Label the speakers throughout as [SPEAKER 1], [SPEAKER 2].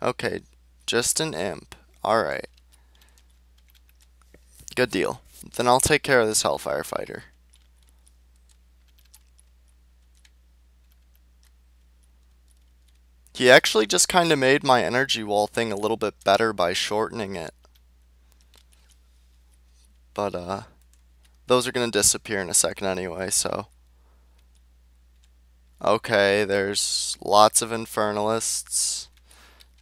[SPEAKER 1] Okay, just an imp. Alright. Good deal. Then I'll take care of this Hellfire Fighter. He actually just kind of made my energy wall thing a little bit better by shortening it. But, those are going to disappear in a second anyway, so. Okay, there's lots of Infernalists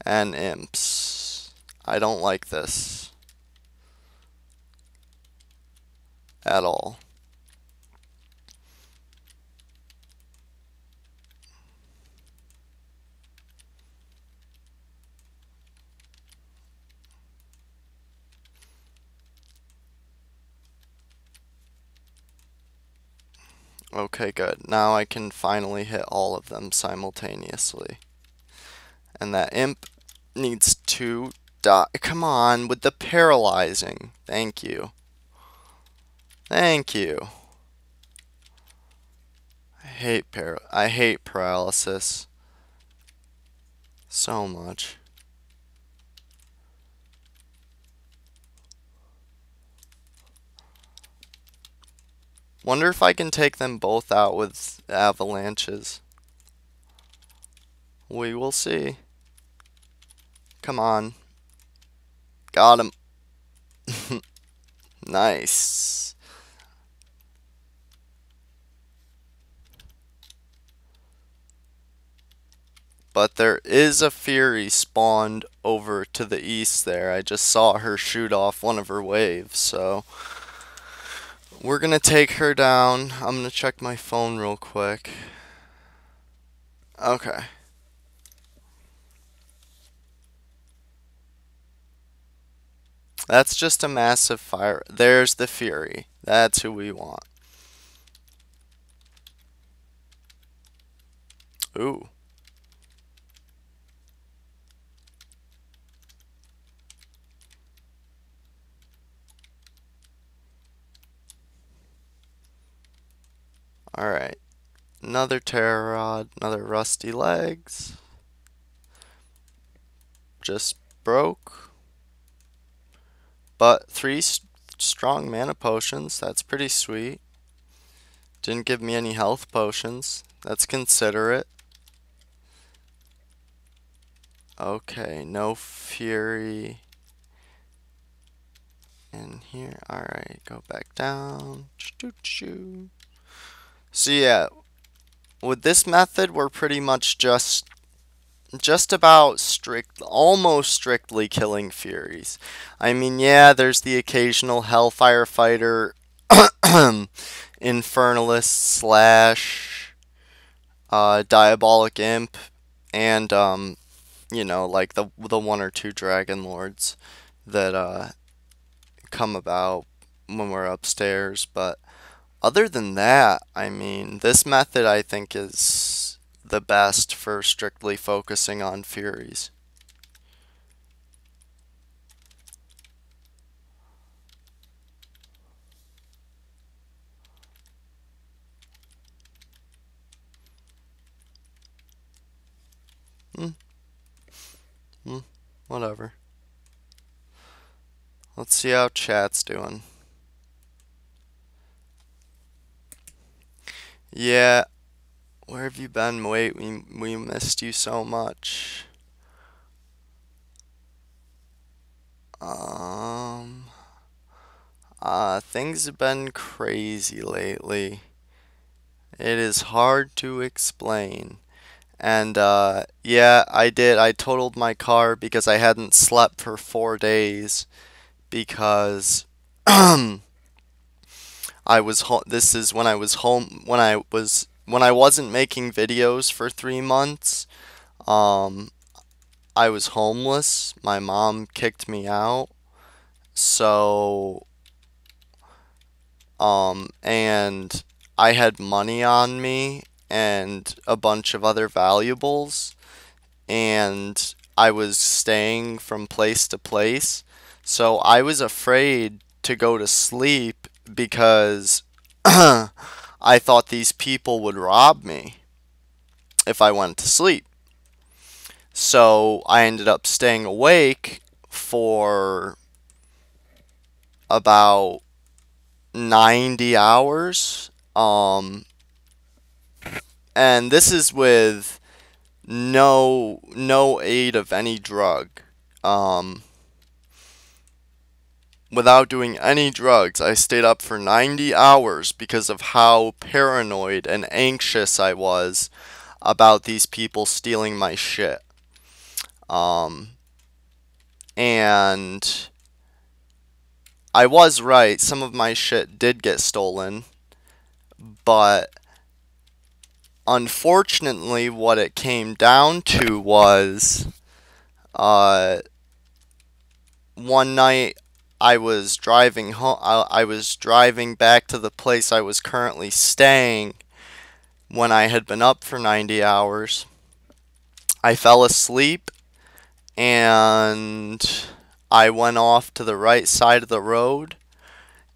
[SPEAKER 1] and imps. I don't like this at all. Okay, good. Now I can finally hit all of them simultaneously. And that imp needs to die. Come on, with the paralyzing. Thank you. Thank you. I hate paralysis so much. Wonder if I can take them both out with avalanches. We will see. Come on. Got him. Nice. But there is a Fury spawned over to the east there. I just saw her shoot off one of her waves, so we're gonna take her down. I'm gonna check my phone real quick. Okay. That's just a massive fire. There's the Fury. That's who we want. Ooh. Alright. Another Terror Rod. Another Rusty Legs. Just broke. But 3 strong mana potions. That's pretty sweet. Didn't give me any health potions. That's considerate. Okay, no Fury in here. Alright, go back down. So yeah, with this method, we're pretty much just about almost strictly killing Furies. I mean, yeah, there's the occasional Hellfire Fighter, Infernalist slash Diabolic Imp, and you know, like the 1 or 2 Dragon Lords that come about when we're upstairs. But other than that, I mean, this method I think is the best for strictly focusing on Furies. Hmm. Hmm. Whatever. Let's see how chat's doing. Yeah, where have you been? Wait, we missed you so much. Things have been crazy lately. It is hard to explain. And yeah, I did. I totaled my car because I hadn't slept for 4 days because I was this is when I was home when I wasn't making videos for 3 months. Um, I was homeless. My mom kicked me out. So and I had money on me and a bunch of other valuables, and I was staying from place to place. So I was afraid to go to sleep because I thought these people would rob me if I went to sleep. So I ended up staying awake for about 90 hours. And this is with no aid of any drug. Um, Without doing any drugs, I stayed up for 90 hours because of how paranoid and anxious I was about these people stealing my shit. Um, and I was right. Some of my shit did get stolen, but unfortunately, what it came down to was uh, one night I was driving home. I was driving back to the place I was currently staying when I had been up for 90 hours. I fell asleep and I went off to the right side of the road,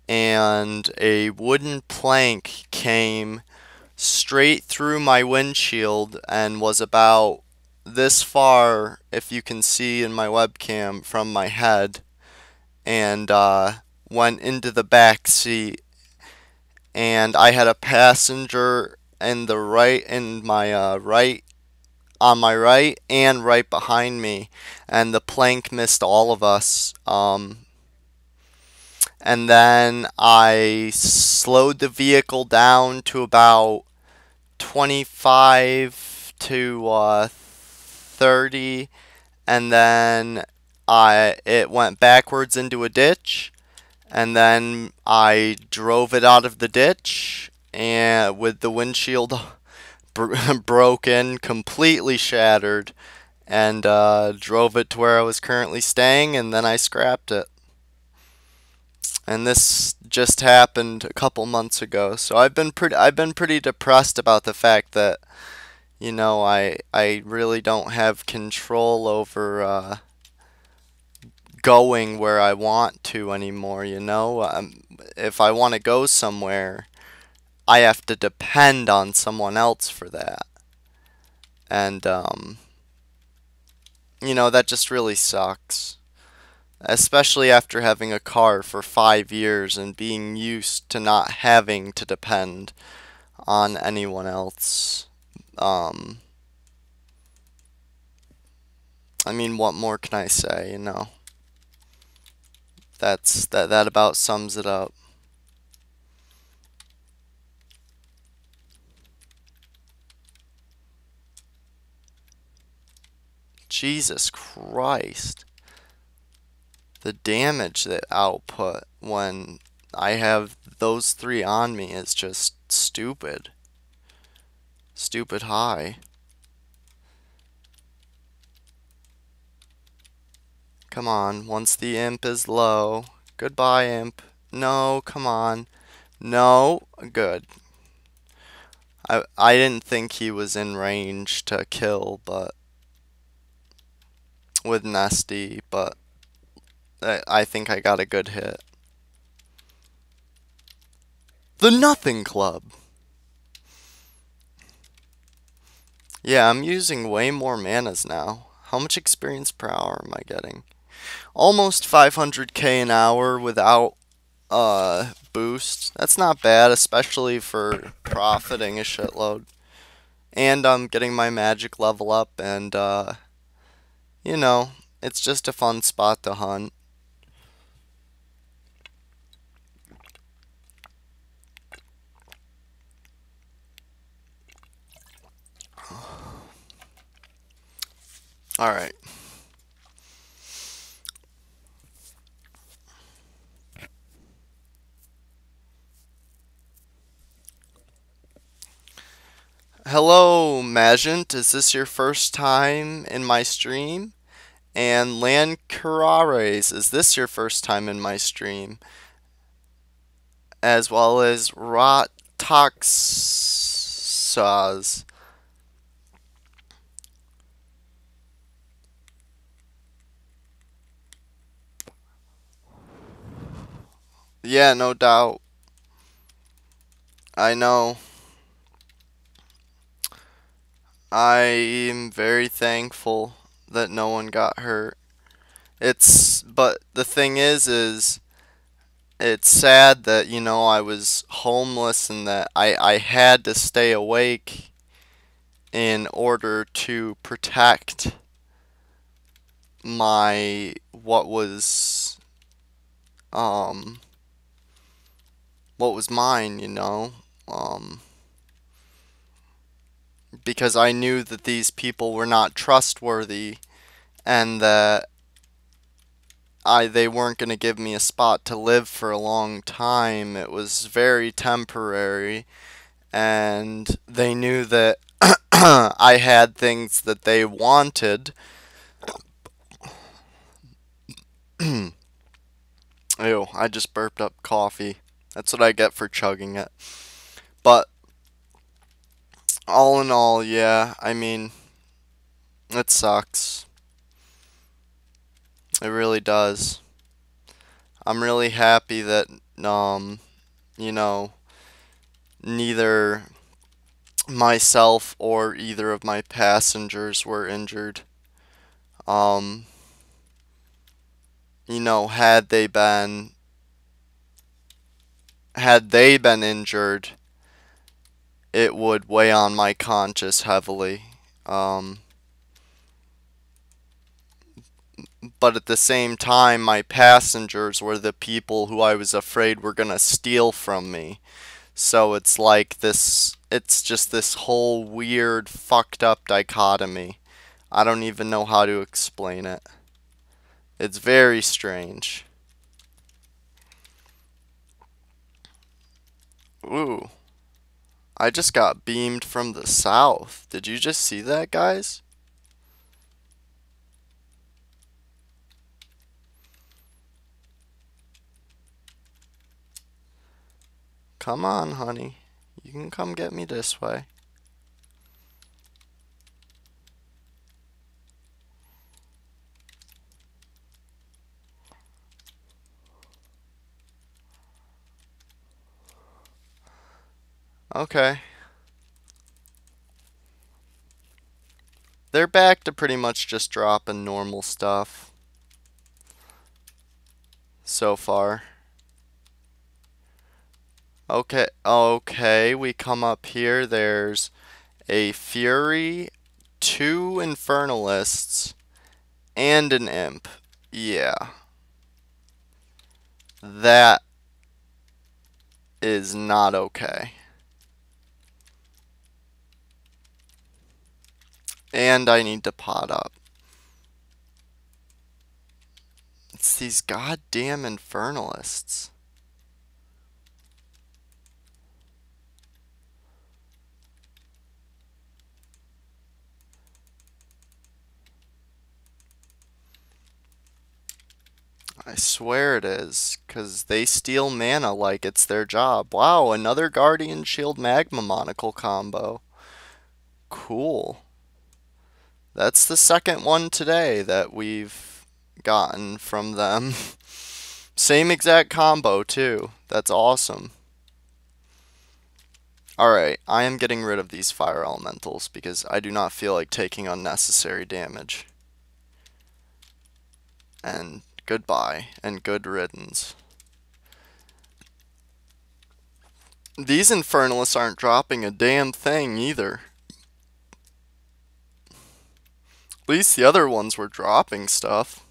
[SPEAKER 1] and a wooden plank came straight through my windshield and was about this far, if you can see in my webcam, from my head, and went into the back seat. And I had a passenger in my right, on my right and right behind me, and the plank missed all of us. And then I slowed the vehicle down to about 25 to 30, and then it went backwards into a ditch, and then I drove it out of the ditch and with the windshield broken, completely shattered, and drove it to where I was currently staying, and then I scrapped it. And this just happened a couple months ago, so I've been pretty depressed about the fact that, you know, I really don't have control over going where I want to anymore. You know, if I want to go somewhere, I have to depend on someone else for that, and you know, that just really sucks. Especially after having a car for 5 years and being used to not having to depend on anyone else. Um, I mean, what more can I say, you know? That about sums it up. Jesus Christ. The damage that output when I have those three on me is just stupid. Stupid high. Come on, once the imp is low. Goodbye, imp. No, come on. No, good. I didn't think he was in range to kill, but with Nesty, but I think I got a good hit. The Nothing Club. Yeah, I'm using way more manas now. How much experience per hour am I getting? Almost 500k an hour without boost. That's not bad, especially for profiting a shitload. And I'm getting my magic level up, and you know, it's just a fun spot to hunt. Alright. Hello, Magent. Is this your first time in my stream? And Lancarares, is this your first time in my stream? As well as Rotoxas. Yeah, no doubt. I know. I am very thankful that no one got hurt. But the thing is it's sad that, I was homeless and that I had to stay awake in order to protect my um what was mine, because I knew that these people were not trustworthy and that they weren't going to give me a spot to live for a long time. It was very temporary, and they knew that I had things that they wanted. Ew, I just burped up coffee. That's what I get for chugging it. But all in all, yeah, I mean, it sucks. It really does. I'm really happy that, you know, neither myself or either of my passengers were injured. Um, had they been injured, it would weigh on my conscience heavily. But at the same time, my passengers were the people who I was afraid were gonna steal from me. So it's just this whole weird, fucked up dichotomy. I don't even know how to explain it. It's very strange. Ooh, I just got beamed from the south. Did you just see that, guys? Come on, honey. You can come get me this way. Okay. They're back to pretty much just dropping normal stuff so far. Okay, we come up here. There's a Fury, two Infernalists, and an Imp. Yeah. That is not okay. And I need to pot up. It's these goddamn Infernalists. I swear it is, 'cause they steal mana like it's their job. Wow, another Guardian Shield Magma Monocle combo. Cool. That's the second one today that we've gotten from them. Same exact combo, too. That's awesome. Alright, I am getting rid of these fire elementals because I do not feel like taking unnecessary damage. And goodbye, and good riddance. These Infernalists aren't dropping a damn thing either. At least the other ones were dropping stuff.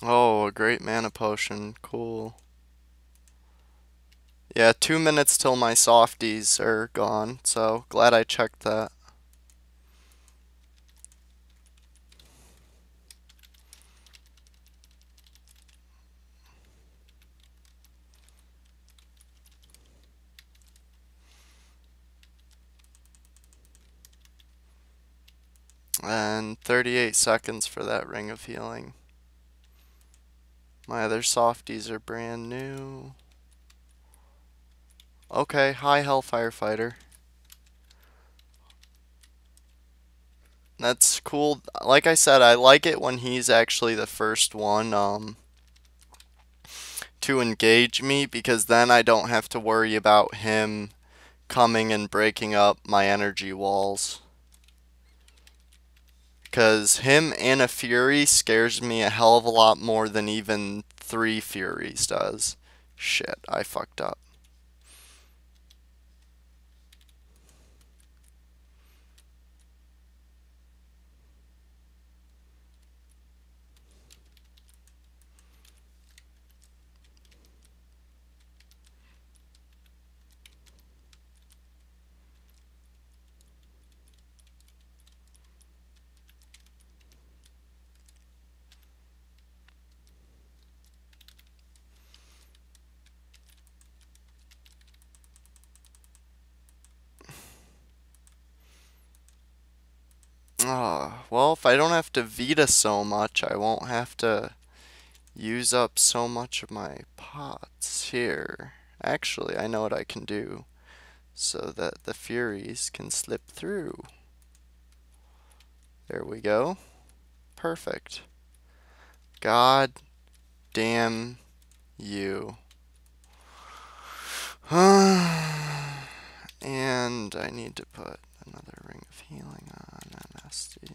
[SPEAKER 1] Oh, a great mana potion. Cool. Yeah, 2 minutes till my softies are gone, so glad I checked that. And 38 seconds for that Ring of Healing. My other softies are brand new. Okay, hi Hellfire Fighter. That's cool. Like I said, I like it when he's actually the first one. to engage me, because then I don't have to worry about him coming and breaking up my energy walls. Because him and a Fury scares me a hell of a lot more than even 3 Furies does. Shit, I fucked up. Well, if I don't have to Vita so much, I won't have to use up so much of my pots here. Actually, I know what I can do so that the Furies can slip through. There we go. Perfect. God damn you. And I need to put another ring of healing on an SD.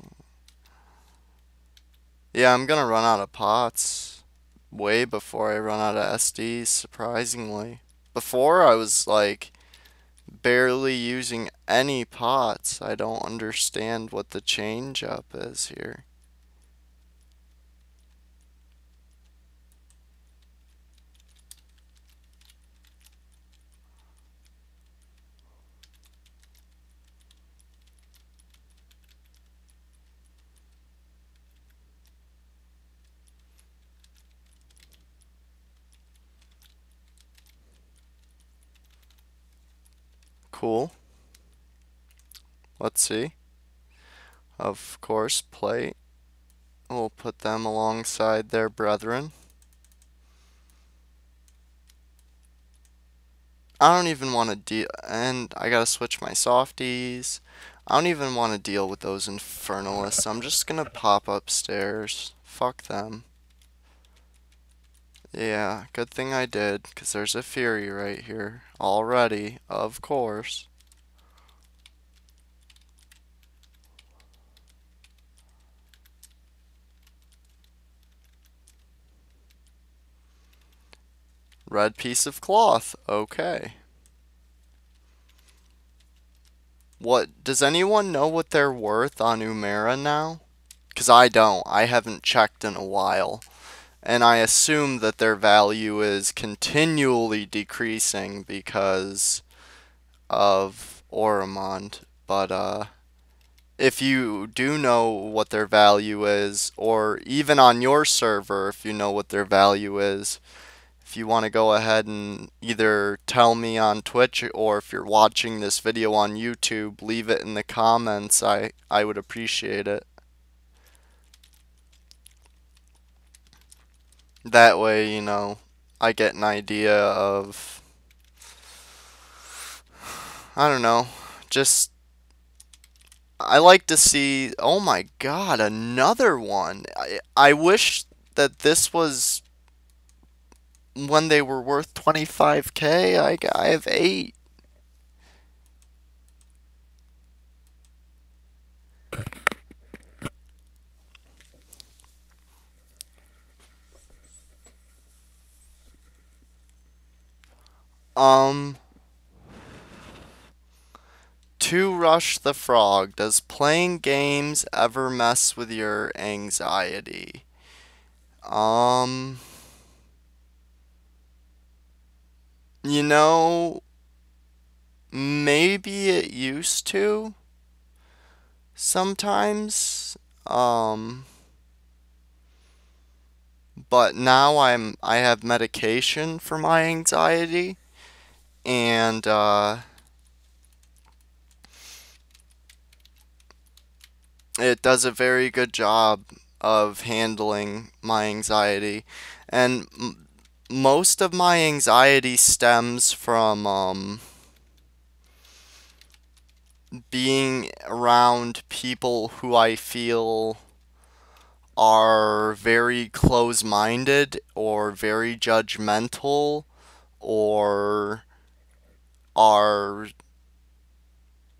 [SPEAKER 1] Yeah, I'm gonna run out of pots way before I run out of SDs, surprisingly. Before I was like barely using any pots. I don't understand what the change up is here. Cool. Let's see. Of course, plate. We'll put them alongside their brethren. I don't even want to deal, and I gotta switch my softies. I don't even want to deal with those infernalists. I'm just gonna pop upstairs. Fuck them. Yeah, good thing I did, because there's a Fury right here already, of course. Red piece of cloth. Okay. What, does anyone know what they're worth on Umera now? Because I don't. I haven't checked in a while. And I assume that their value is continually decreasing because of Oromond. But, if you do know what their value is, or even on your server, if you know what their value is, if you want to go ahead and either tell me on Twitch, or if you're watching this video on YouTube, leave it in the comments. I would appreciate it. That way, you know, I get an idea of, I don't know, just, I like to see, oh my god, another one. I wish that this was when they were worth 25k. I have 8. Um, to Rush the Frog, does playing games ever mess with your anxiety? Um, you know, maybe it used to sometimes. But now I have medication for my anxiety, and it does a very good job of handling my anxiety. And most of my anxiety stems from being around people who I feel are very close-minded or very judgmental or are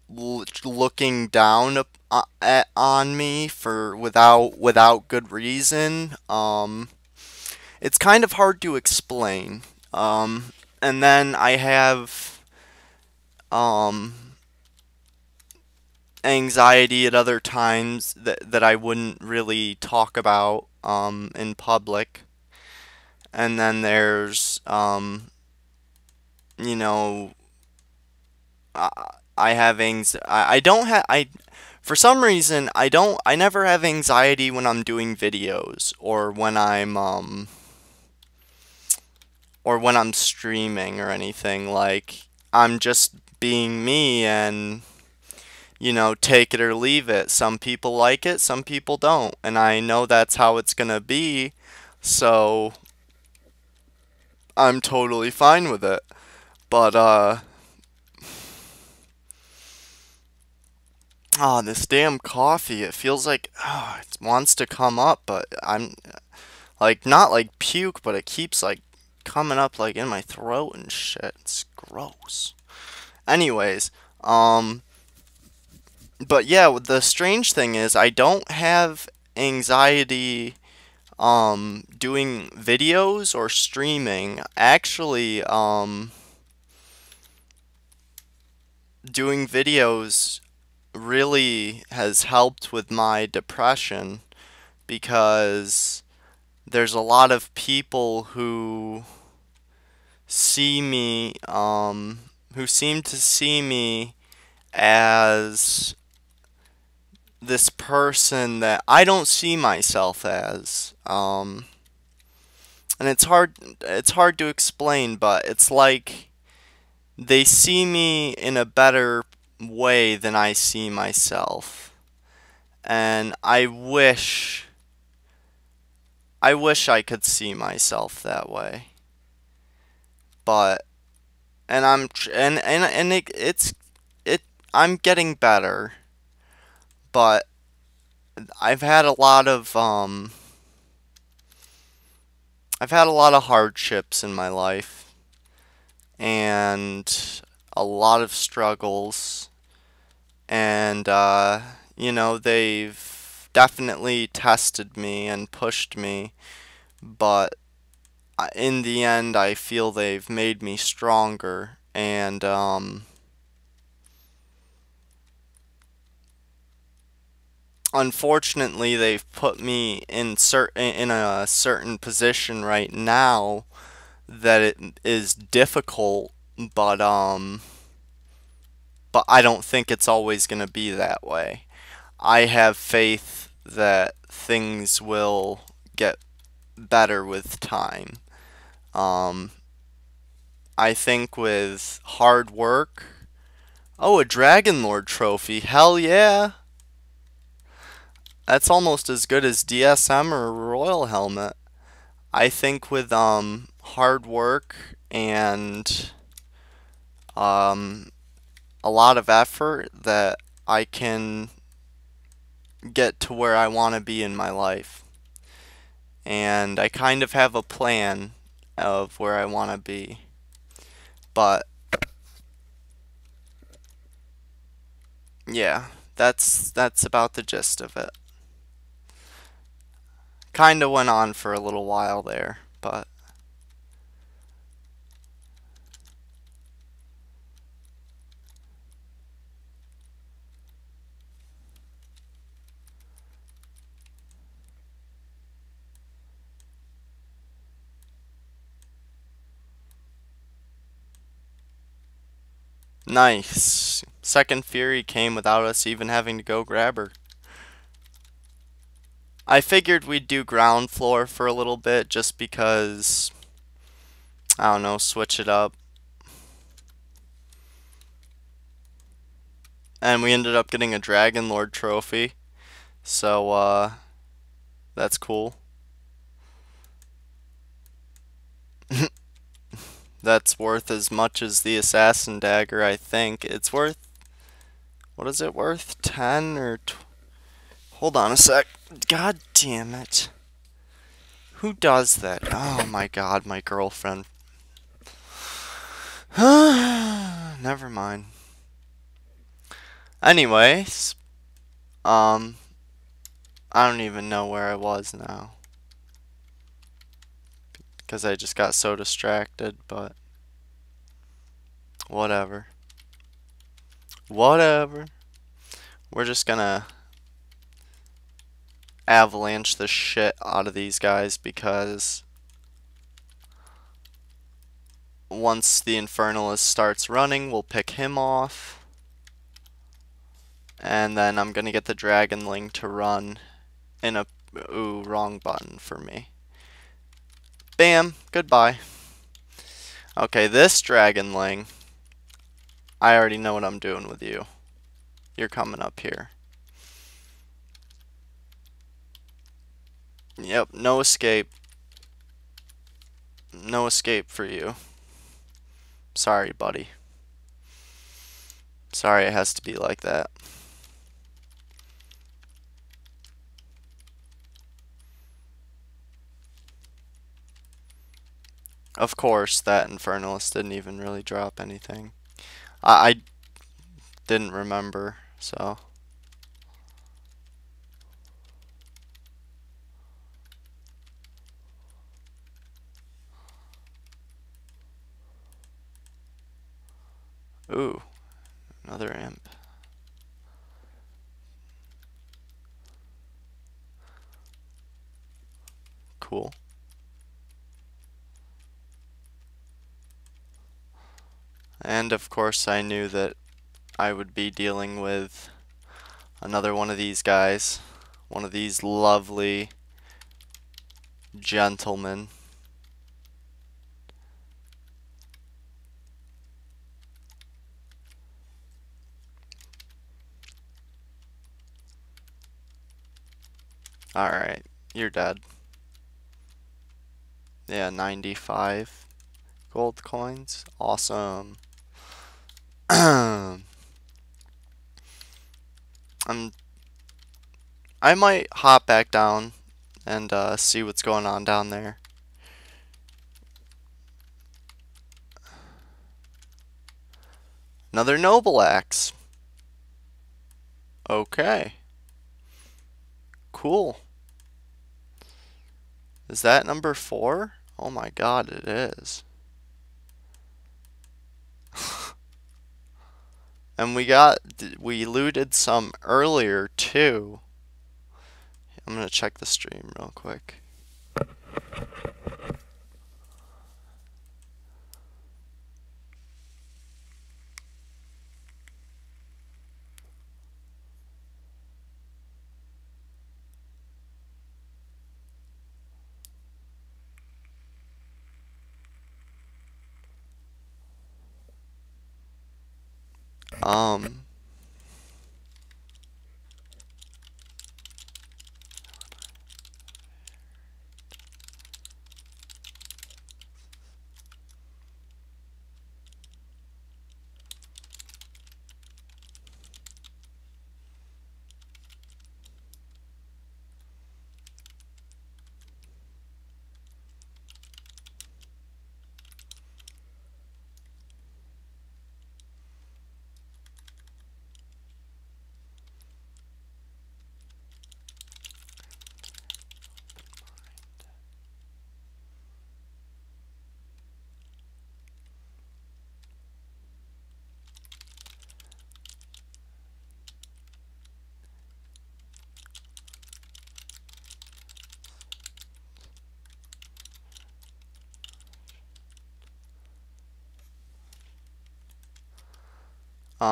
[SPEAKER 1] looking down on me for without good reason. It's kind of hard to explain. And then I have um, anxiety at other times that I wouldn't really talk about in public. And then there's you know, I, I have I don't have I for some reason I never have anxiety when I'm doing videos or when I'm streaming or anything. Like, I'm just being me and, take it or leave it. Some people like it, some people don't. And I know that's how it's gonna be, so I'm totally fine with it. But, this damn coffee, it feels like, it wants to come up, but I'm, like, not like puke, but it keeps, like, coming up, like, in my throat and shit. It's gross. Anyways, but yeah, the strange thing is I don't have anxiety doing videos or streaming. Actually, doing videos really has helped with my depression because there's a lot of people who seem to see me as this person that I don't see myself as. And it's hard to explain, but it's like they see me in a better way than I see myself. And I wish I could see myself that way. But and I'm tr- and it I'm getting better, but I've had a lot of hardships in my life and a lot of struggles, and they've definitely tested me and pushed me, but in the end I feel they've made me stronger, and unfortunately they've put me in a certain position right now that it is difficult, but I don't think it's always going to be that way. I have faith that things will get better with time. Um, I think with hard work. Oh, a Dragon Lord trophy. Hell yeah. That's almost as good as DSM or Royal Helmet. I think with hard work and um a lot of effort that I can get to where I want to be in my life. And I kind of have a plan of where I want to be. But yeah, that's about the gist of it. Kind of went on for a little while there, but nice. Second Fury came without us even having to go grab her. I figured we'd do ground floor for a little bit just because, I don't know, switch it up. And we ended up getting a Dragon Lord trophy. So, that's cool. That's worth as much as the Assassin Dagger, I think. What is it worth? 10 or hold on a sec. God damn it. Who does that? Oh my god, my girlfriend. Never mind. Anyways, I don't even know where I was now. Because I just got so distracted, but whatever. Whatever. We're just gonna avalanche the shit out of these guys because once the Infernalist starts running, we'll pick him off. And then I'm gonna get the Dragonling to run in a... Ooh, wrong button for me. Bam! Goodbye. Okay, this Dragonling, I already know what I'm doing with you. You're coming up here. Yep, no escape. No escape for you. Sorry, buddy. Sorry it has to be like that. Of course, that Infernalist didn't even really drop anything. I didn't remember, so... Ooh, another imp. Cool. And of course I knew that I would be dealing with another one of these guys. One of these lovely gentlemen. Alright, you're dead. Yeah, 95 gold coins. Awesome. I might hop back down and see what's going on down there. Another noble axe. Okay. Cool. Is that number 4? Oh my god, it is. And we looted some earlier too. I'm gonna check the stream real quick.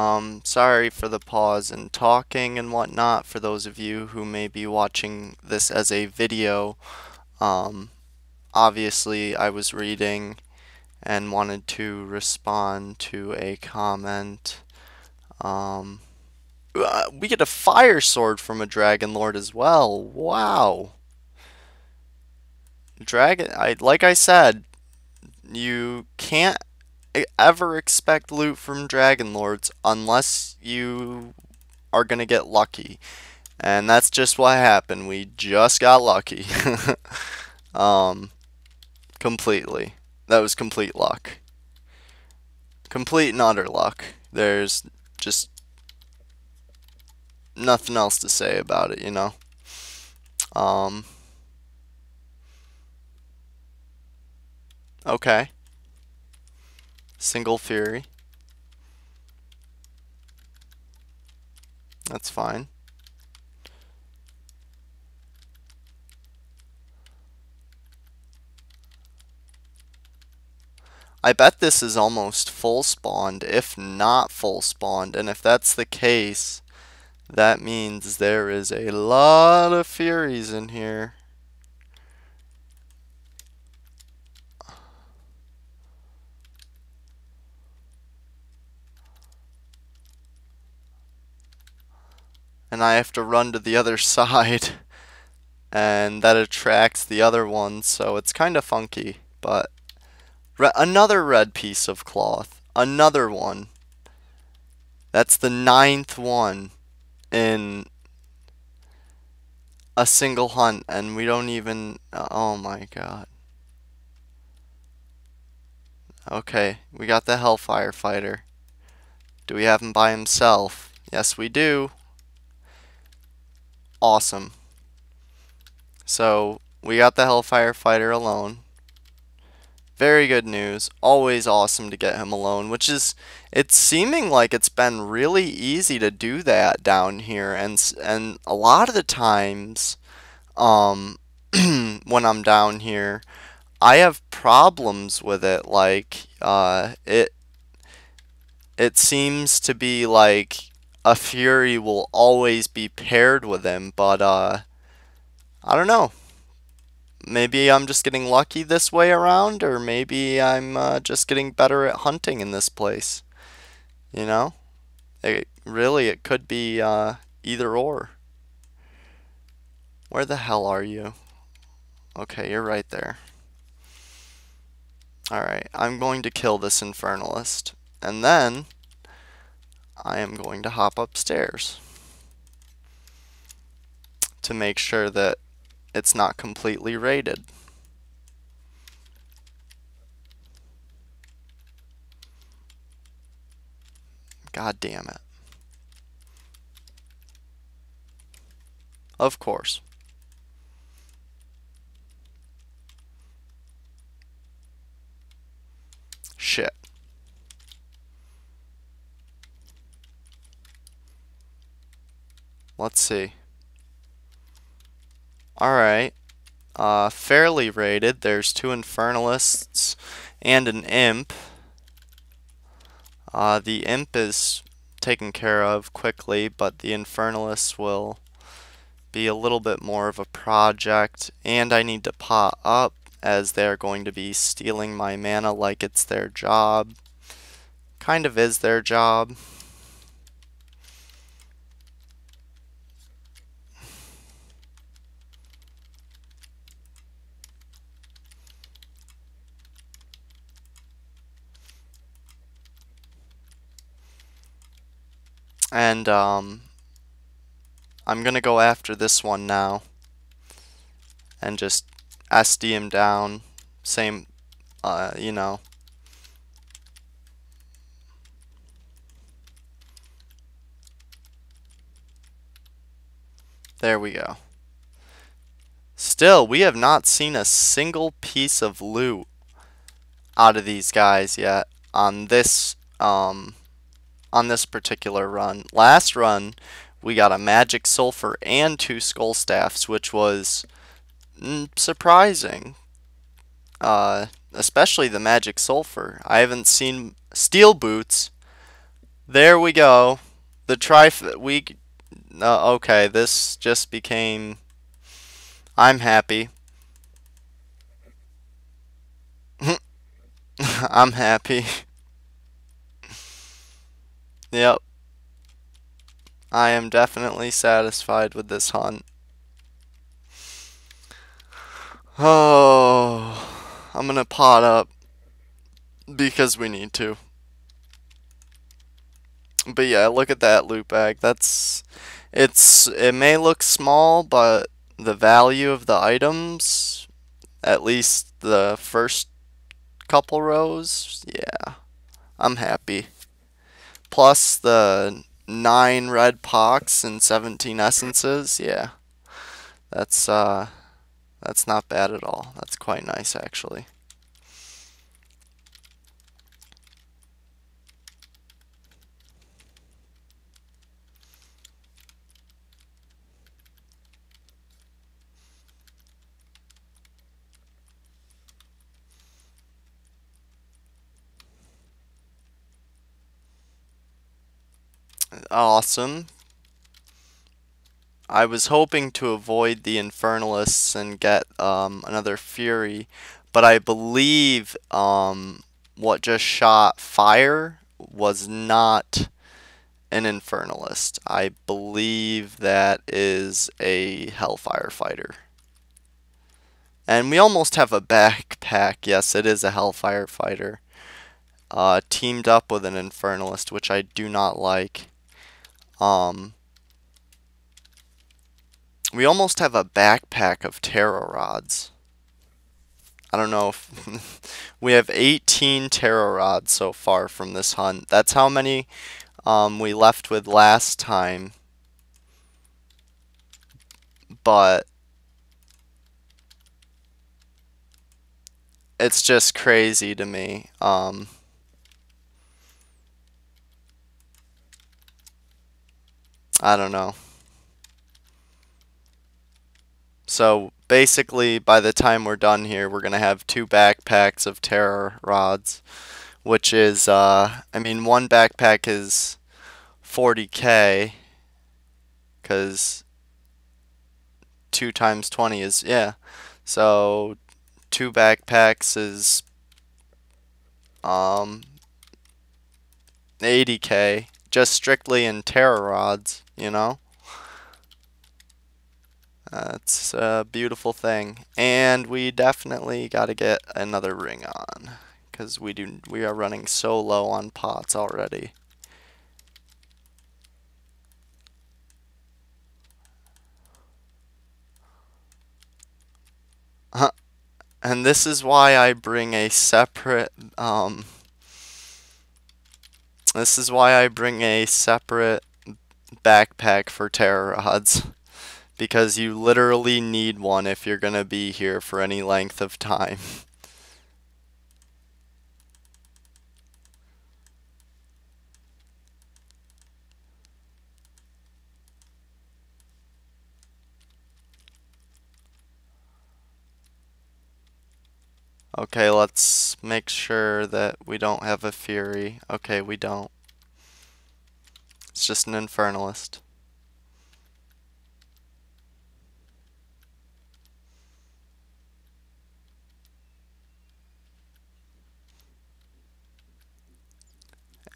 [SPEAKER 1] Um, sorry for the pause in talking and whatnot for those of you who may be watching this as a video. Um, Obviously I was reading and wanted to respond to a comment. We get a fire sword from a dragon lord as well. Wow. Like I said, you can't ever expect loot from dragon lords unless you are gonna get lucky. And that's just what happened. We just got lucky. um, completely. That was complete luck. Complete and utter luck. There's just nothing else to say about it, you know? Um, okay. Single Fury. That's fine. I bet this is almost full spawned, if not full spawned. And if that's the case, that means there is a lot of Furies in here. And I have to run to the other side. And that attracts the other ones, so it's kind of funky. But another red piece of cloth. Another one. That's the 9th one in a single hunt, and we don't even... oh my god. Okay, we got the Hellfire Fighter. Do we have him by himself? Yes, we do. Awesome. So, we got the Hellfire Fighter alone. Very good news. Always awesome to get him alone, which is, it's seeming like it's been really easy to do that down here, and a lot of the times, when I'm down here, I have problems with it. Like, it seems to be like a Fury will always be paired with him, but I don't know. Maybe I'm just getting lucky this way around, or maybe I'm just getting better at hunting in this place. You know? It could be either or. Where the hell are you? Okay, you're right there. Alright, I'm going to kill this Infernalist. And then, I am going to hop upstairs to make sure that it's not completely raided. God damn it. Of course. Shit. Let's see. Alright. Fairly rated. There's 2 Infernalists and an imp. The imp is taken care of quickly, but the Infernalists will be a little bit more of a project. And I need to pot up, as they're going to be stealing my mana like it's their job. Kind of is their job. And I'm gonna go after this one now and just SD him down. Same, you know. There we go. Still, we have not seen a single piece of loot out of these guys yet on this particular run. Last run, we got a magic sulfur and 2 skull staffs, which was surprising. Especially the magic sulfur. I haven't seen steel boots. There we go. Okay, this just became... I'm happy. I'm happy. Yep. I am definitely satisfied with this hunt. Oh, I'm gonna pot up because we need to. But yeah, look at that loot bag. It may look small, but the value of the items, at least the first couple rows, yeah, I'm happy. Plus the 9 red pox and 17 essences, yeah. That's that's not bad at all. That's quite nice actually. Awesome. I was hoping to avoid the Infernalists and get another Fury, but I believe what just shot fire was not an Infernalist. I believe that is a Hellfire fighter. And we almost have a backpack. Yes, it is a Hellfire fighter. Teamed up with an Infernalist, which I do not like. Um, we almost have a backpack of Terror Rods. I don't know if we have 18 Terror Rods so far from this hunt. That's how many we left with last time. But it's just crazy to me. I don't know. So basically, by the time we're done here, we're gonna have 2 backpacks of Terror Rods, which is, I mean, one backpack is 40k, because 2 times 20 is, yeah. So 2 backpacks is 80k, just strictly in Terror Rods, you know? That's a beautiful thing. And we definitely got to get another ring on, because we are running so low on pots already. And this is why I bring a separate this is why I bring a separate backpack for Terror Rods. Because you literally need one if you're gonna be here for any length of time. Okay, let's make sure that we don't have a Fury. Okay, we don't. It's just an Infernalist.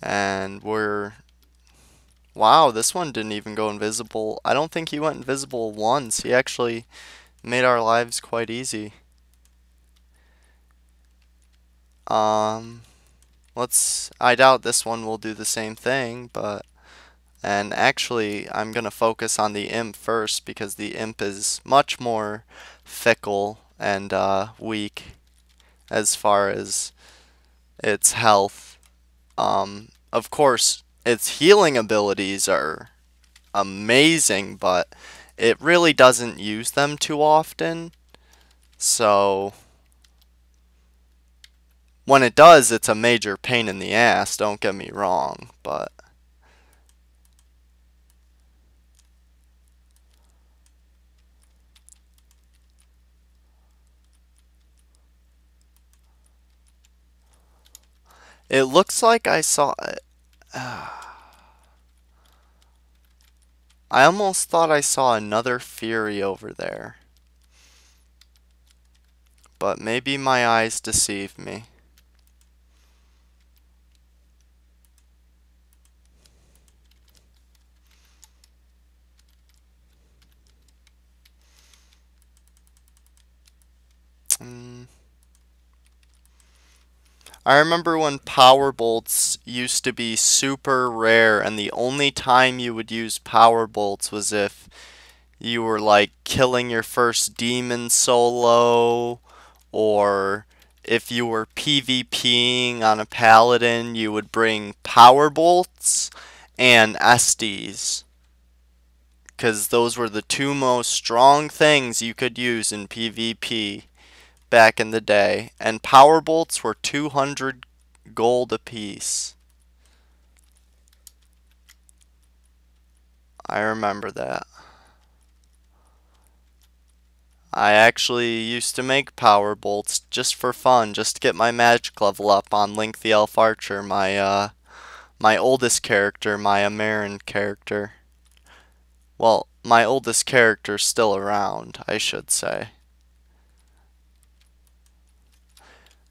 [SPEAKER 1] And we're... Wow, this one didn't even go invisible. I don't think he went invisible once. He actually made our lives quite easy. Um, I doubt this one will do the same thing, but... And actually, I'm going to focus on the imp first, because the imp is much more fickle and weak as far as its health. Of course, its healing abilities are amazing, but it really doesn't use them too often. So when it does, it's a major pain in the ass, don't get me wrong, but it looks like I saw it. I almost thought I saw another Fury over there. But maybe my eyes deceive me. I remember when power bolts used to be super rare, and the only time you would use power bolts was if you were like killing your first demon solo, or if you were PvPing on a paladin, you would bring power bolts and SDs, because those were the two most strong things you could use in PvP back in the day. And power bolts were 200 gold apiece. I remember that. I actually used to make power bolts just for fun, just to get my magic level up on Link the Elf Archer, my oldest character, my Umeran character. Well, my oldest character's still around, I should say.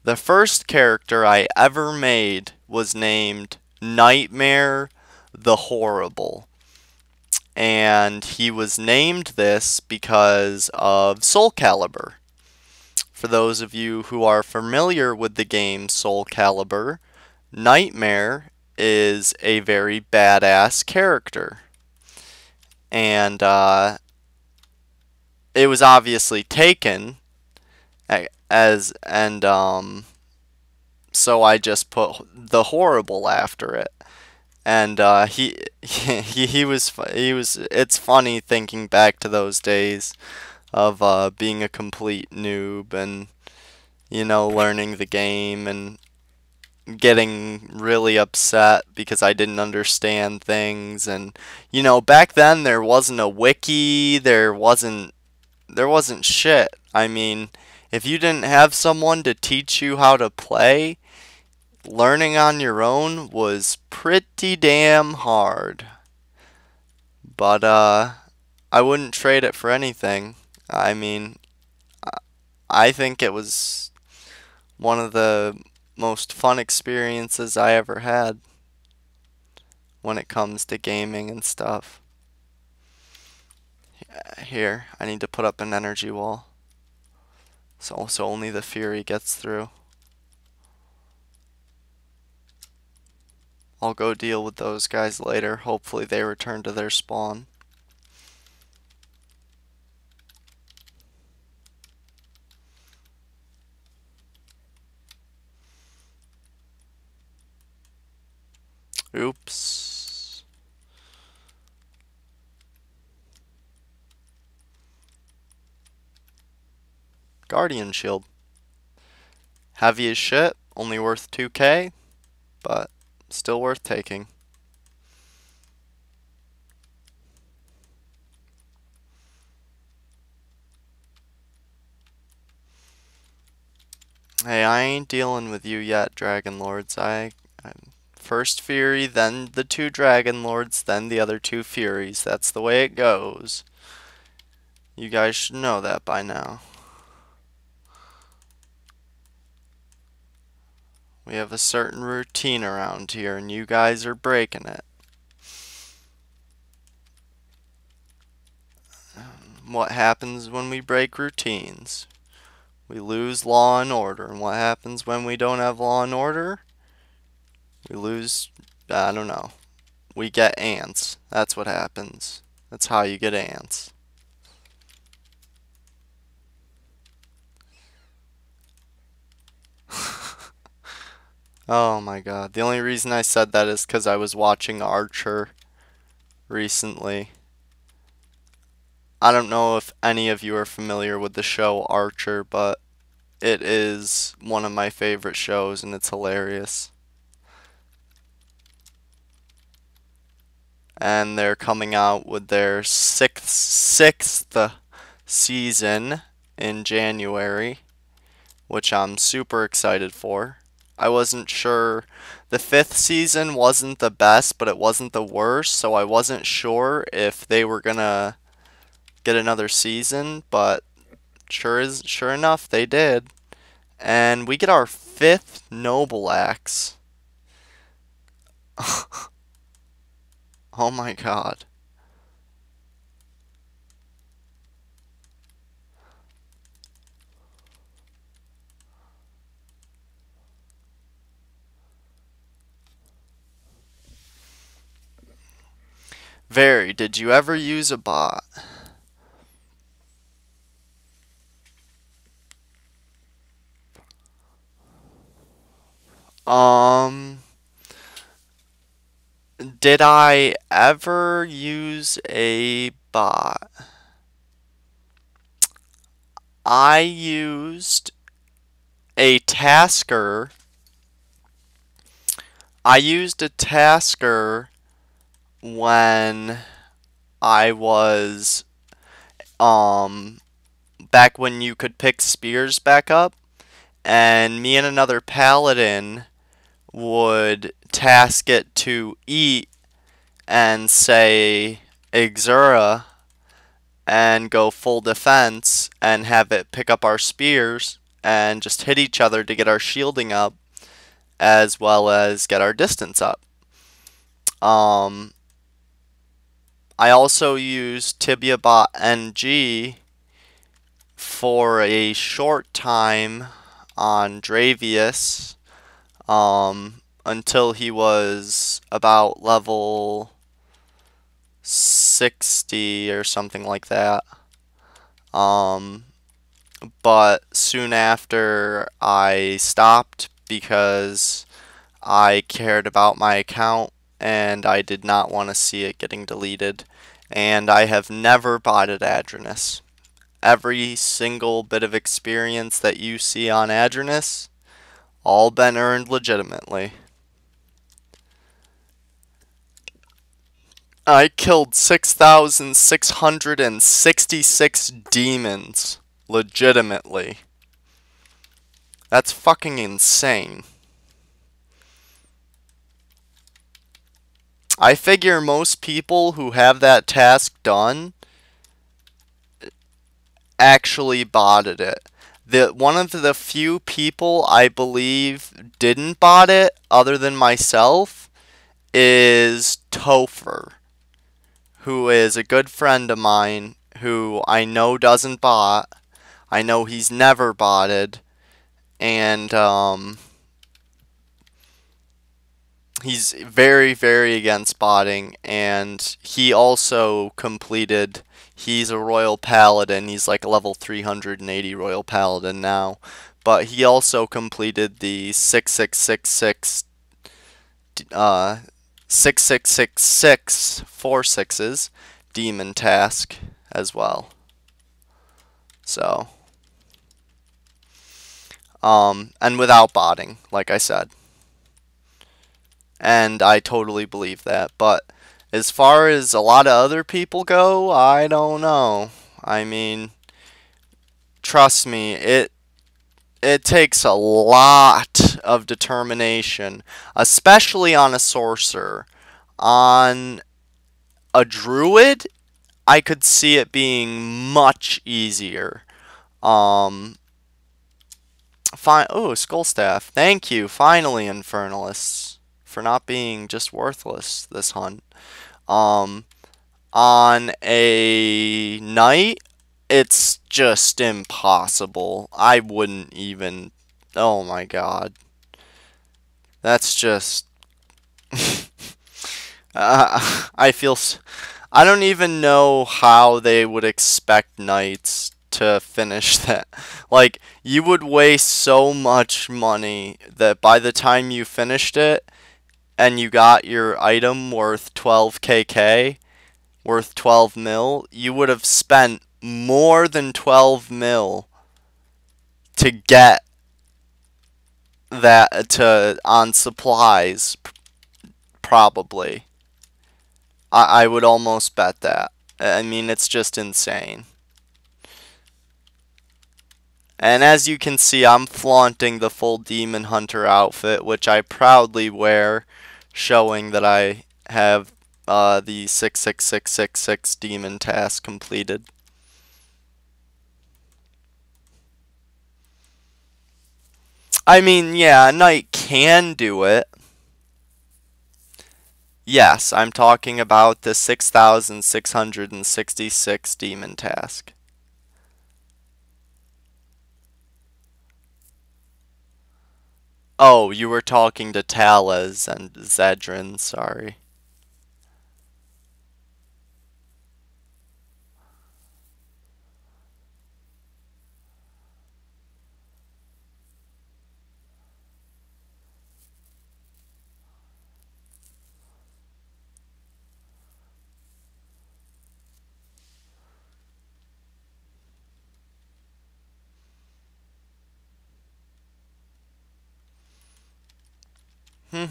[SPEAKER 1] The first character I ever made was named Nightmare the Horrible. And he was named this because of Soul Calibur. For those of you who are familiar with the game Soul Calibur, Nightmare is a very badass character. And it was obviously taken as, and so I just put the horrible after it. And he was it's funny thinking back to those days of being a complete noob, and learning the game and getting really upset because I didn't understand things. And back then there wasn't a wiki, there wasn't shit. I mean, if you didn't have someone to teach you how to play, learning on your own was pretty damn hard. But I wouldn't trade it for anything. I mean, I think it was one of the most fun experiences I ever had when it comes to gaming and stuff. Here, I need to put up an energy wall. So only the Fury gets through. I'll go deal with those guys later. Hopefully they return to their spawn. Oops. Guardian shield. Heavy as shit, only worth 2k, but still worth taking. Hey, I ain't dealing with you yet, Dragon Lords. I'm first Fury, then the 2 Dragon Lords, then the other 2 Furies. That's the way it goes. You guys should know that by now. We have a certain routine around here, and you guys are breaking it. What happens when we break routines? We lose law and order. And what happens when we don't have law and order? We lose, I don't know. We get ants. That's what happens. That's how you get ants. Oh my god. The only reason I said that is because I was watching Archer recently. I don't know if any of you are familiar with the show Archer, but it is one of my favorite shows and it's hilarious. And they're coming out with their sixth season in January, which I'm super excited for. I wasn't sure. The 5th season wasn't the best, but it wasn't the worst, so I wasn't sure if they were gonna get another season, but sure enough, they did. And we get our 5th Noble Axe. Oh my god. Very, did you ever use a bot? Um, did I ever use a bot? I used a tasker. I used a tasker when I was back when you could pick spears back up, and me and another paladin would task it to eat and say Exura and go full defense and have it pick up our spears and just hit each other to get our shielding up as well as get our distance up. Um, I also used Tibia bot NG for a short time on Dravius until he was about level 60 or something like that. But soon after I stopped because I cared about my account and I did not want to see it getting deleted. And I have never botted Adronus. Every single bit of experience that you see on Adronus, all been earned legitimately. I killed 6,666 demons. Legitimately. That's fucking insane. I figure most people who have that task done actually botted it. One of the few people I believe didn't bot it, other than myself, is Topher, who is a good friend of mine, who I know doesn't bot. I know he's never botted, and he's very, very against botting, and he also completed. He's a Royal Paladin. He's like a level 380 Royal Paladin now, but he also completed the 6666 6666 four sixes demon task as well. So, and without botting, like I said. And I totally believe that. But as far as a lot of other people go, I don't know. I mean, trust me, it takes a lot of determination, especially on a sorcerer. On a druid, I could see it being much easier. Fine. Oh, Skullstaff. Thank you, finally, Infernalists, for not being just worthless this hunt. On a knight, it's just impossible. I wouldn't even. Oh my god. That's just. I feel. I don't even know how they would expect knights to finish that. Like, you would waste so much money that by the time you finished it and you got your item worth 12kk, worth 12 mil, you would have spent more than 12 mil to get that on supplies, probably. I would almost bet that. I mean, it's just insane. And as you can see, I'm flaunting the full Demon Hunter outfit, which I proudly wear, showing that I have the 66666 Demon task completed. I mean, yeah, a knight can do it. Yes, I'm talking about the 6,666 Demon task. Oh, you were talking to Talas and Zedrin, sorry. Um,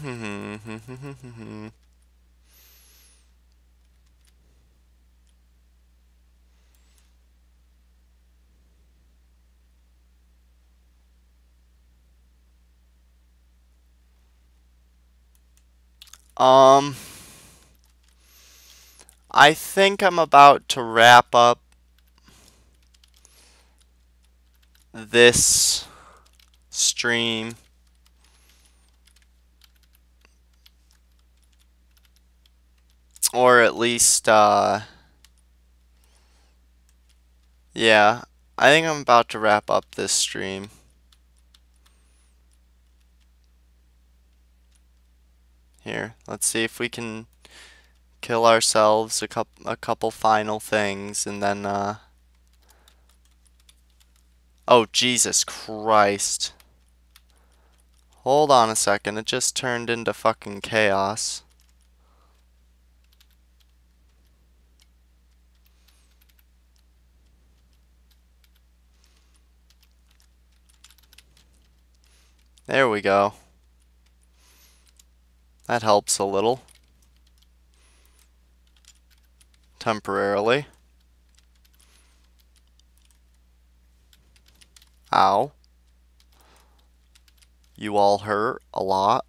[SPEAKER 1] I think I'm about to wrap up this stream. Or at least, yeah, I think I'm about to wrap up this stream. Here, let's see if we can kill ourselves a couple final things, and then, oh, Jesus Christ. Hold on a second, it just turned into fucking chaos. There we go. That helps a little. Temporarily. Ow. You all hurt a lot.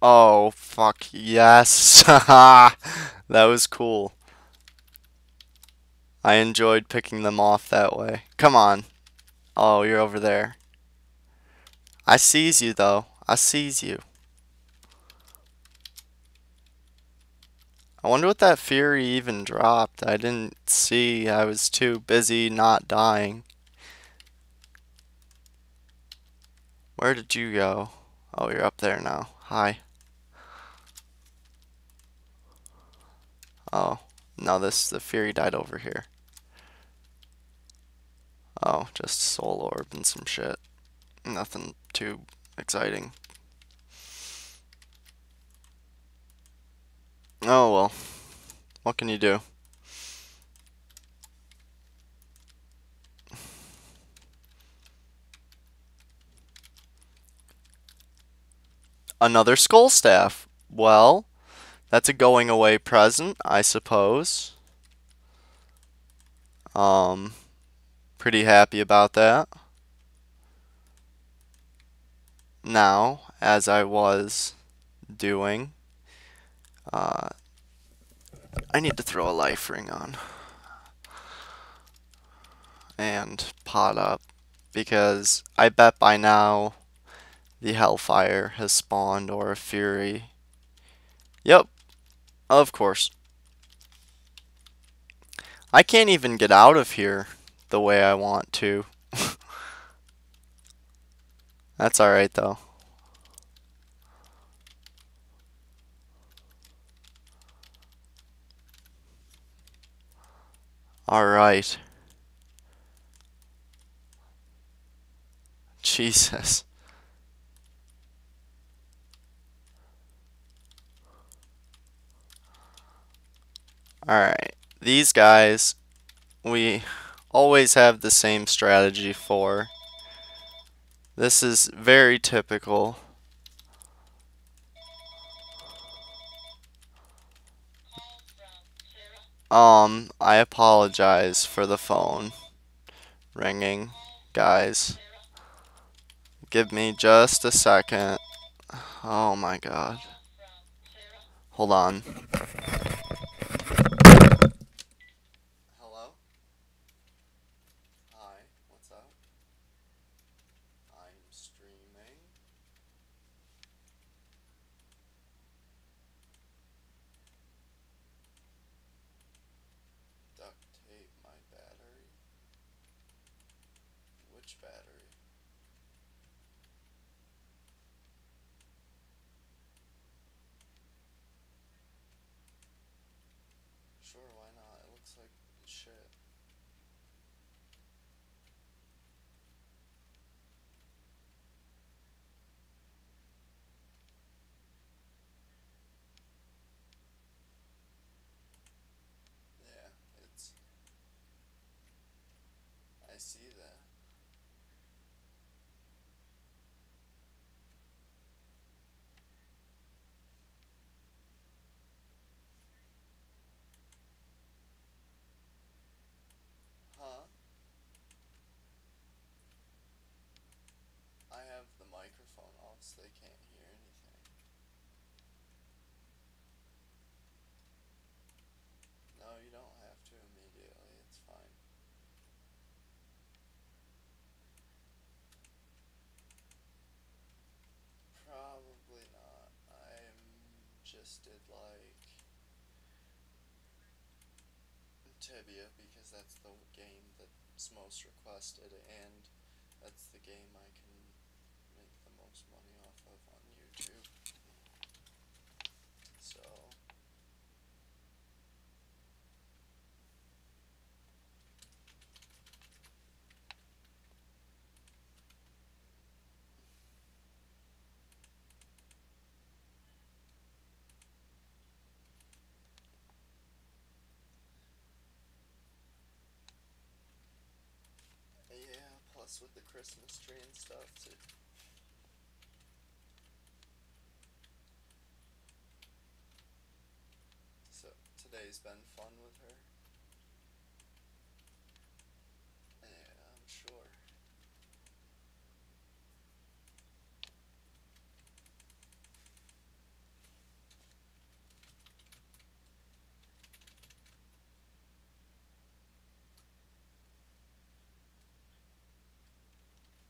[SPEAKER 1] Oh, fuck yes. That was cool. I enjoyed picking them off that way. Come on. Oh, you're over there. I sees you, though. I sees you. I wonder what that Fury even dropped. I didn't see. I was too busy not dying. Where did you go? Oh, you're up there now. Hi. Oh, no, the Fury died over here. Oh, just soul orb and some shit. Nothing too exciting. Oh well. What can you do? Another skull staff. Well, that's a going away present, I suppose. Pretty happy about that. Now, as I was doing, I need to throw a life ring on and pot up, because I bet by now the Hellfire has spawned, or a Fury. Yep, of course. I can't even get out of here the way I want to. That's alright though. Alright. Jesus. Alright. These guys, we always have the same strategy for. This is very typical. I apologize for the phone ringing, guys. Give me just a second. Oh my god. Hold on. Hello? Hi, what's up? I'm streaming. Duct tape my battery. Which battery? Sure, why not? It looks like shit. Yeah, it's microphone off so they can't hear anything. No, you don't have to immediately, it's fine. Probably not. Just did like Tibia because that's the game that's most requested and that's the game I can make the most money off of on YouTube. So, yeah, plus with the Christmas tree and stuff too. So, today's been fun with her. Yeah, I'm sure.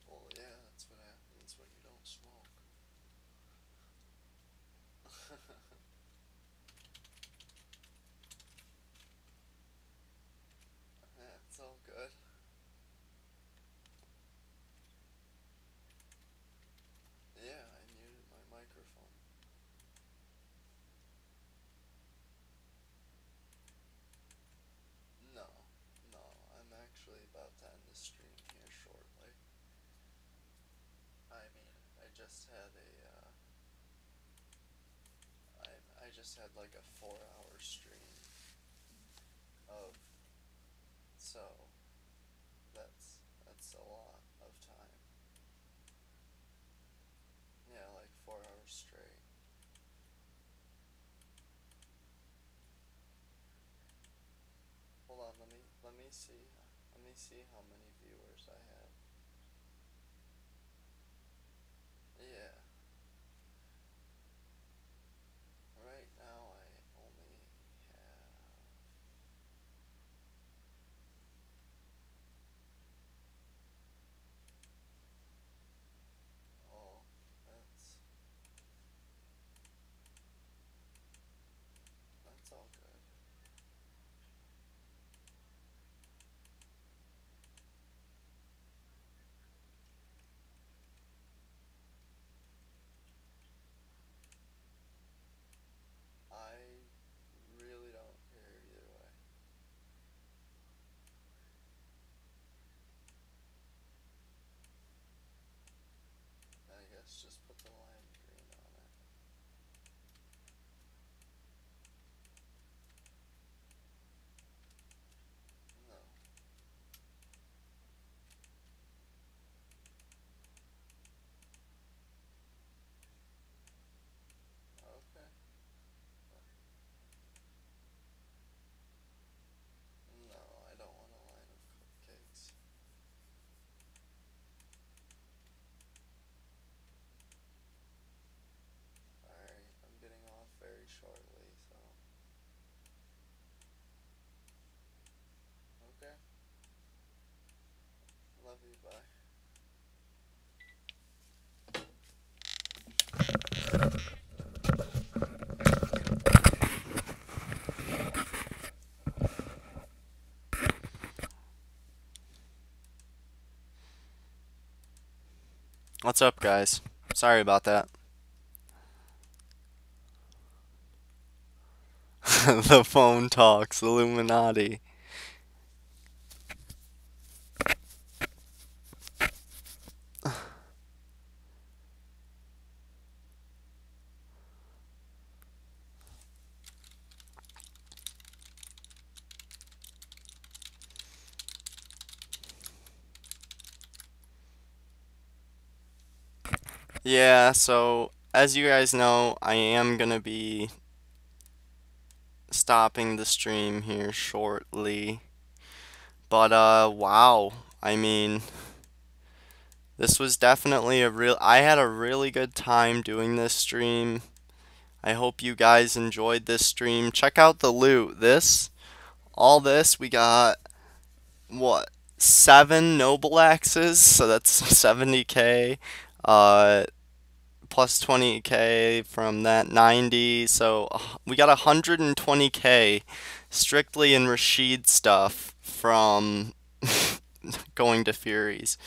[SPEAKER 1] Well, yeah, that's what happens when you don't smoke. Yeah, it's all good. Yeah, I muted my microphone. No, no, I'm actually about to end the stream here shortly. I mean, I just had like a 4-hour stream of, so that's a lot of time. Yeah, like 4 hours straight. Hold on, let me see how many viewers I have. Yeah, right now I only have, oh, that's all good. I really don't care either way. I guess just put the lime green on it. No. Okay. No, I don't want a line of cupcakes. Alright, I'm getting off very shortly, so. Okay. Love you, bye. What's up, guys? Sorry about that. The phone talks, Illuminati. Yeah, so as you guys know, I am gonna be stopping the stream here shortly. But wow. I mean, This was definitely I had a really good time doing this stream. I hope you guys enjoyed this stream. Check out the loot. All this, we got, what, 7 noble axes, so that's 70k. Uh, plus 20k from that 90, so we got 120k strictly in Rashid stuff from going to Furies.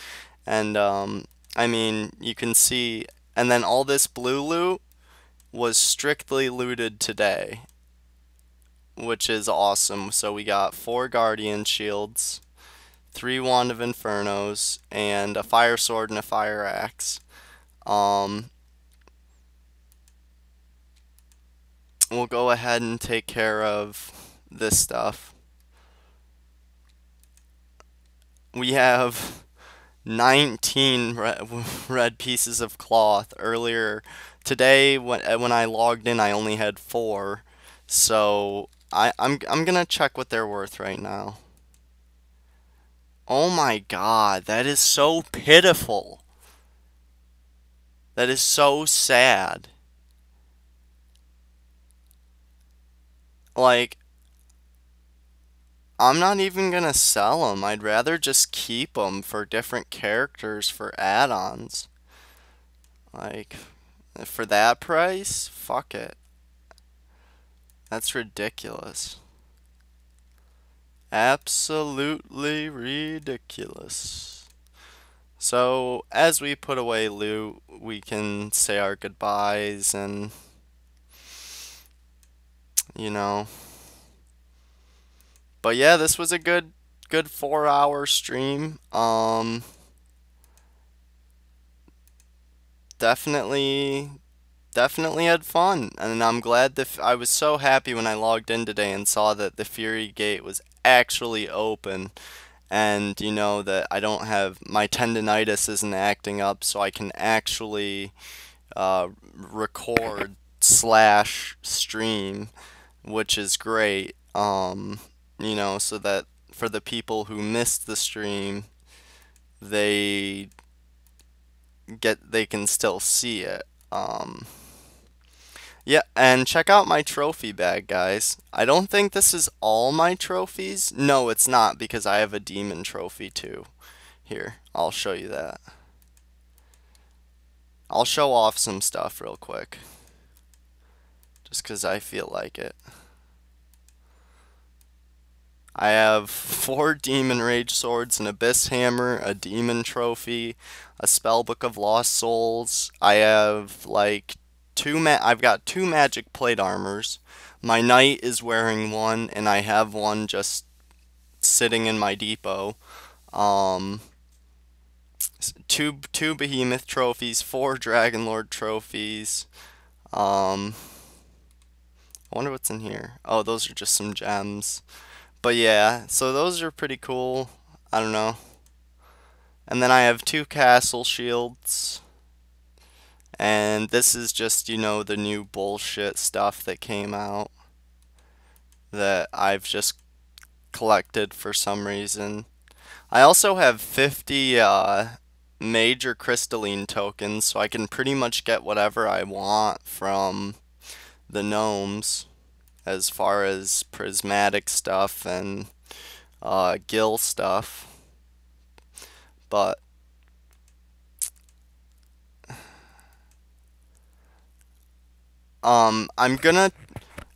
[SPEAKER 1] And I mean, you can see, and then all this blue loot was strictly looted today, which is awesome. So we got 4 guardian shields, 3 wand of infernos, and a fire sword and a fire axe. Um, we'll go ahead and take care of this stuff. We have 19 red pieces of cloth. Earlier today, when I logged in, I only had 4. So I'm gonna check what they're worth right now. Oh my god, that is so pitiful. That is so sad. Like, I'm not even gonna sell them. I'd rather just keep them for different characters for add-ons. Like, for that price? Fuck it. That's ridiculous. Absolutely ridiculous. So, as we put away loot, we can say our goodbyes and, you know. But yeah, this was a good 4-hour stream. Definitely had fun, and I'm glad that I was so happy when I logged in today and saw that the Fury Gate was actually open, and you know that I don't have my tendonitis isn't acting up, so I can actually record slash stream, which is great. You know, so that for the people who missed the stream, they they can still see it. Yeah, and check out my trophy bag, guys. I don't think this is all my trophies. No, it's not, because I have a demon trophy too. Here, I'll show you that. I'll show off some stuff real quick, just because I feel like it. I have 4 demon rage swords, an abyss hammer, a demon trophy, a spellbook of lost souls. I have like I've got 2 magic plate armors. My knight is wearing one, and I have one just sitting in my depot. Um, two behemoth trophies, 4 dragon lord trophies. I wonder what's in here. Oh, those are just some gems. But yeah, so those are pretty cool. I don't know. And then I have 2 castle shields. And this is just, you know, the new bullshit stuff that came out that I've just collected for some reason. I also have 50 major crystalline tokens, so I can pretty much get whatever I want from the gnomes as far as prismatic stuff and gill stuff. But I'm gonna,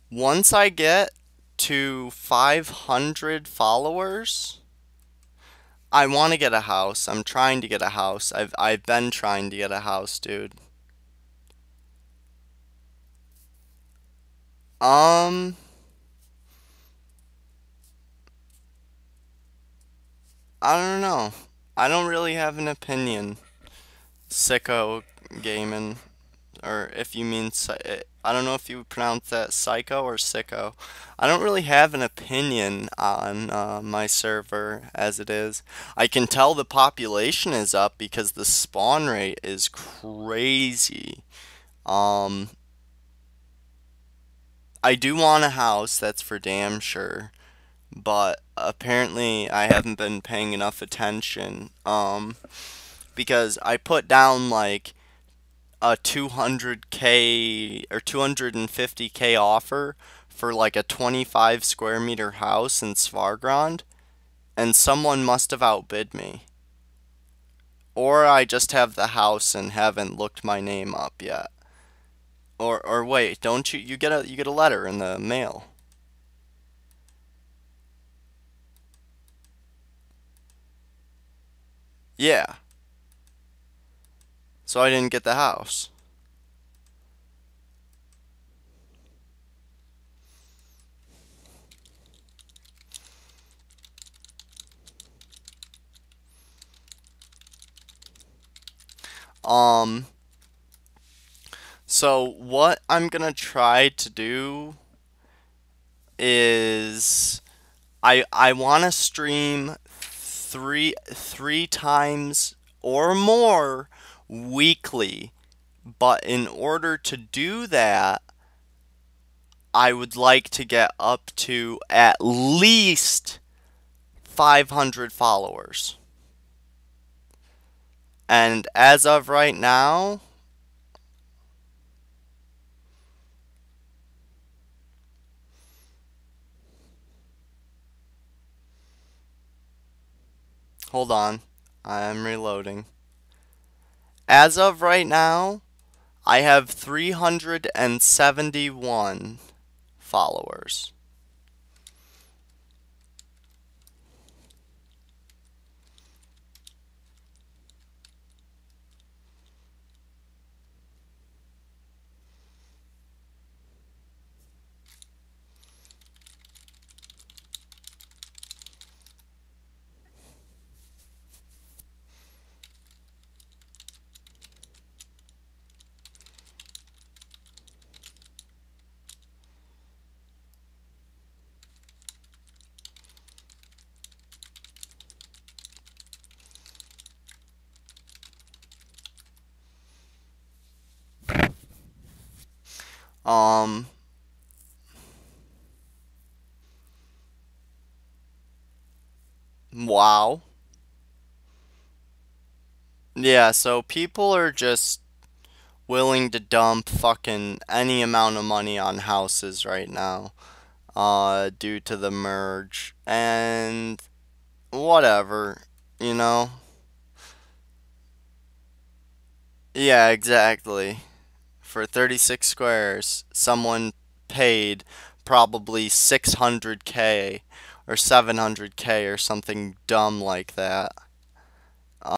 [SPEAKER 1] once I get to 500 followers, I want to get a house. I'm trying to get a house. I've been trying to get a house, dude. Um I don't know. I don't really have an opinion. Sicko gaming, or if you mean, I don't know if you pronounce that psycho or sicko. I don't really have an opinion on my server as it is. I can tell the population is up because the spawn rate is crazy. Um, I do want a house, that's for damn sure. But apparently I haven't been paying enough attention. because I put down like a 200K or 250K offer for like a 25 square meter house in Svargrand, and someone must have outbid me. Or I just have the house and haven't looked my name up yet. Or wait, don't you get a letter in the mail. Yeah. So I didn't get the house. Um so what I'm gonna try to do is I want to stream three times or more weekly, but in order to do that, I would like to get up to at least 500 followers. And as of right now, hold on, I am reloading. As of right now, I have 371 followers. Um, wow. Yeah, so people are just willing to dump fucking any amount of money on houses right now, due to the merge. And whatever, you know? Yeah, exactly. For 36 squares, someone paid probably 600K or 700K or something dumb like that.